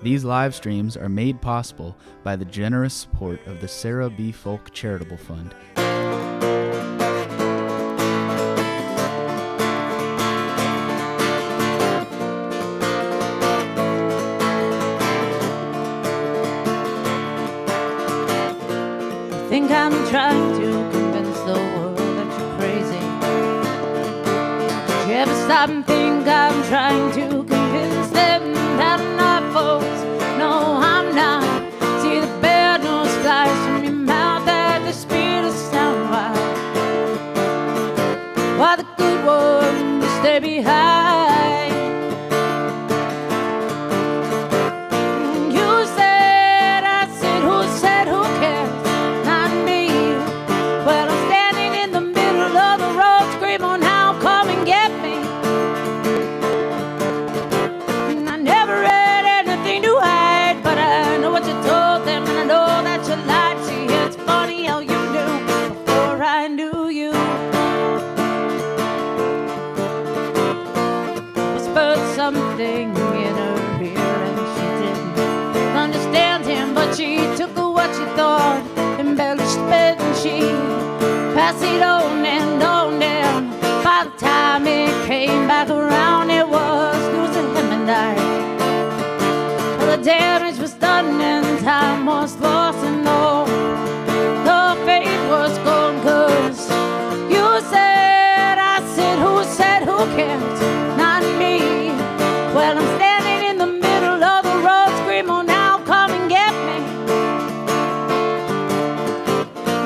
These live streams are made possible by the generous support of the Sarah B. Folk Charitable Fund. I think I'm trying to convince the world that you're crazy. Did you ever stop and think I'm trying to convince them that I'm not folks? No, I'm not. See the bad news flies from your mouth at the speed of sound. While the good ones stay behind. You said, I said, who cares? Not me. Well, I'm standing in the middle of the road, screaming out, come and get me. And I never read anything to hide, but I know what you told them, and I know that you lied. See, it's funny how you knew before I knew you. Whispered something in her ear, and she didn't understand him, but she took what she thought, embellished it, and she passed it on and on, and by the time it came back around, it was news to him and I. Well, the damage was done and time was lost, and all the faith was gone, 'cause you said, I said, who cares? Not me. Well, I'm standing in the middle of the road, screaming now, come and get me.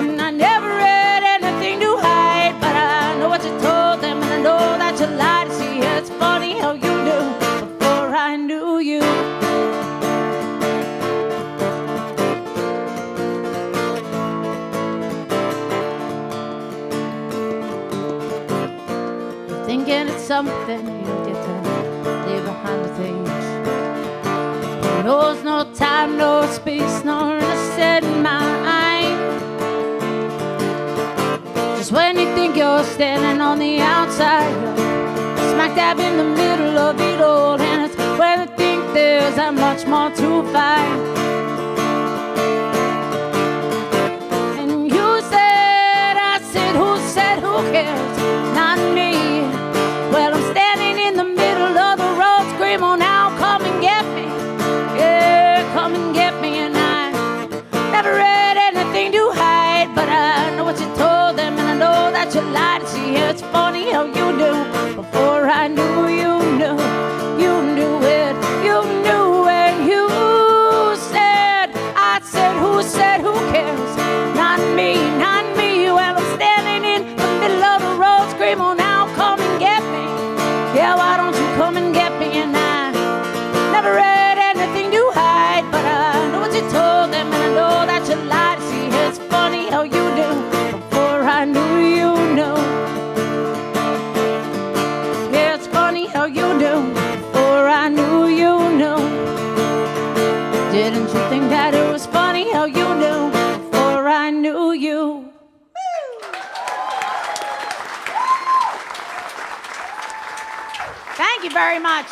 And I never read anything to hide, but I know what you told them, and I know that you lied. See, it's funny how you knew before I knew you. Thinking it's something you get to leave behind the things. There's no time, no space, no innocent mind. Just when you think you're standing on the outside, you're smack dab in the middle of it all, and it's when you think there's that much more to find. And you said, I said, who cares? Not me. Well, I'm standing in the middle of the road, screaming out, come and get me. Yeah, come and get me. And I never read anything to hide, but I know what you told them, and I know that you lied. See, it's funny how you knew before I knew you knew. You knew it, and you said, I said, who cares? Not me, not me. Well, I'm standing in the middle of the road, screaming out, come and get me. Yeah, why don't you come and get me? And I never read anything to hide, but I know what you told them, and I know that you lied. See, it's funny how you knew before I knew you knew. Yeah, it's funny how you knew before I knew you knew. Didn't you think that it was funny how you knew before I knew you? Thank you very much.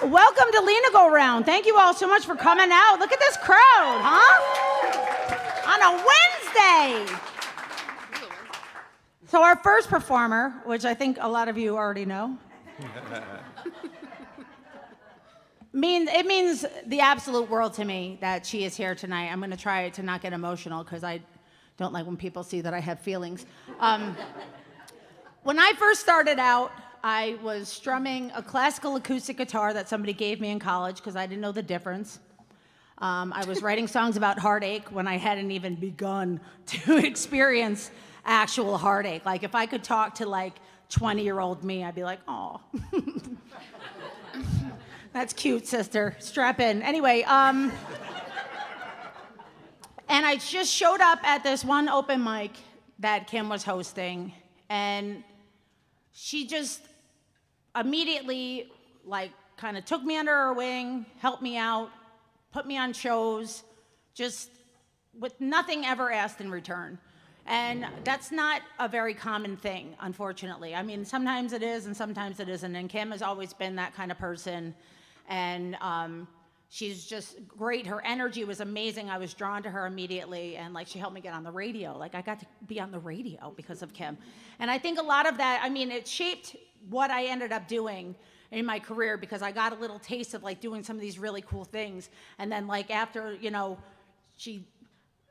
Welcome to Lena Go Round. Thank you all so much for coming out. Look at this crowd, huh? On a Wednesday. So our first performer, which I think a lot of you already know, it means the absolute world to me that she is here tonight. I'm going to try to not get emotional because I don't like when people see that I have feelings. When I first started out, I was strumming a classical acoustic guitar that somebody gave me in college because I didn't know the difference. I was writing songs about heartache when I hadn't even begun to experience actual heartache. Like if I could talk to like 20-year-old me, I'd be like, oh, that's cute, sister. Strap in. Anyway, and I just showed up at this one open mic that Kim was hosting, and she just immediately like kind of took me under her wing, helped me out, put me on shows, just with nothing ever asked in return. And that's not a very common thing, unfortunately. I mean, sometimes it is and sometimes it isn't, and Kim has always been that kind of person. And she's just great. Her energy was amazing. I was drawn to her immediately, and like she helped me get on the radio. Like I got to be on the radio because of Kim. And I think a lot of that, I mean, it shaped what I ended up doing in my career, because I got a little taste of like doing some of these really cool things. And then like after, you know, she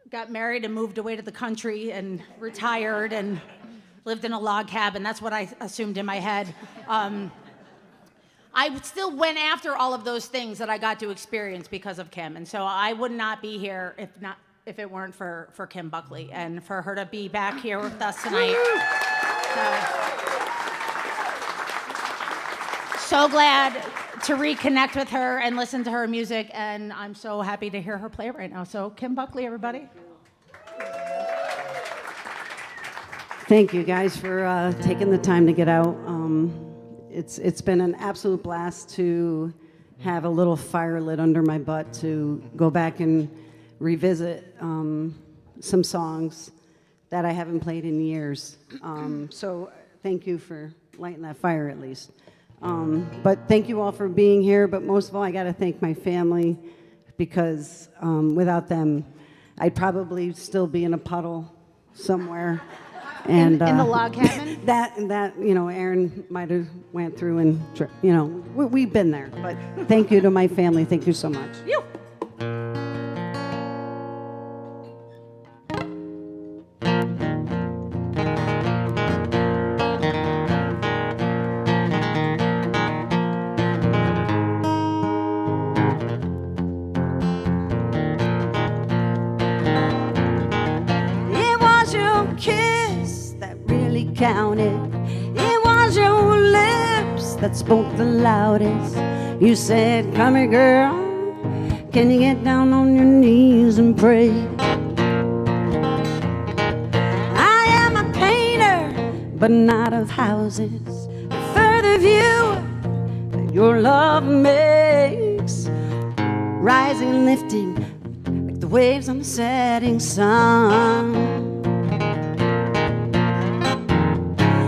got married and moved away to the country and retired and lived in a log cabin. That's what I assumed in my head. I still went after all of those things that I got to experience because of Kim. And so I would not be here if it weren't for Kim Buckley, and for her to be back here with us tonight. So glad to reconnect with her and listen to her music, and I'm so happy to hear her play right now. So Kim Buckley, everybody. Thank you guys for taking the time to get out. It's been an absolute blast to have a little fire lit under my butt to go back and revisit some songs that I haven't played in years. So thank you for lighting that fire at least. But thank you all for being here. But most of all, I got to thank my family, because without them, I'd probably still be in a puddle somewhere. And in the log cabin? That you know, Erin might have went through, and you know, we've been there. But thank you to my family. Thank you so much. You. Counted. It was your lips that spoke the loudest. You said, "Come here, girl, can you get down on your knees and pray?" I am a painter, but not of houses. The further view that your love makes, rising and lifting like the waves on the setting sun.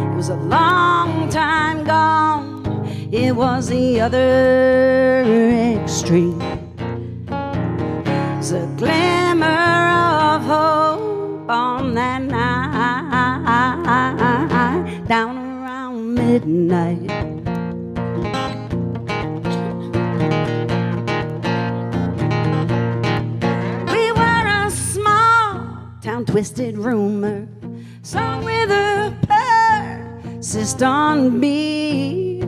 It was a long time gone, it was the other extreme. It's a glimmer of hope on that night, down around midnight. We were a small town twisted rumor, sung with a persistent beat,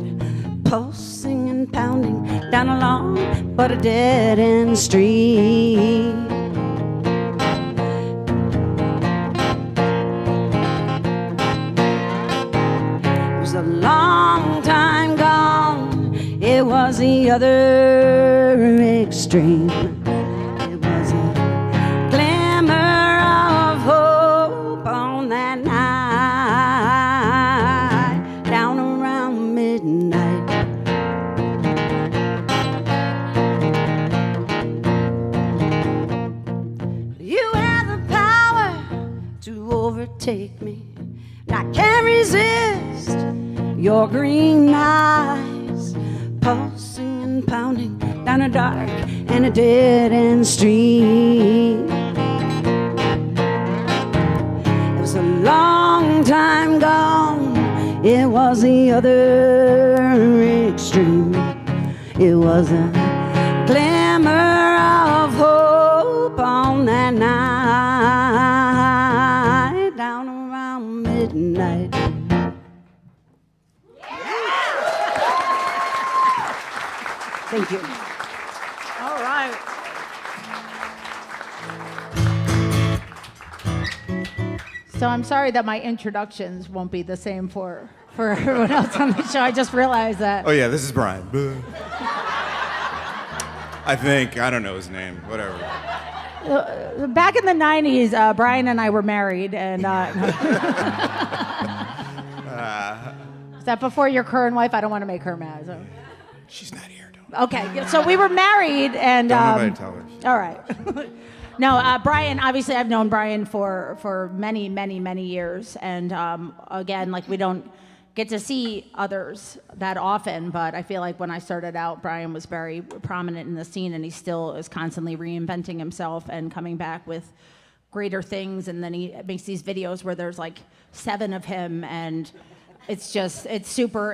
pulsing and pounding down a long but a dead-end street. It was a long time gone, it was the other extreme. It was a glimmer of hope on that night, down around midnight. You have the power to overtake me, and I can't resist your green eyes, pulsing and pounding down a dark and a dead-end street. It was a long time gone, it was the other extreme. It was a glimmer of hope on that night, down around midnight. Thank you. All right. So I'm sorry that my introductions won't be the same for everyone else on the show. I just realized that. Oh yeah, this is Brian. I think, I don't know his name, whatever. Back in the 90s, Brian and I were married, and is that before your current wife? I don't want to make her mad. So. She's not here, don't. Okay, so we were married, and Don't nobody tell her. all right. No, Brian, obviously I've known Brian for many, many, many years. And again, like we don't get to see others that often, but I feel like when I started out, Brian was very prominent in the scene, and he still is constantly reinventing himself and coming back with greater things. And then he makes these videos where there's like 7 of him, and it's super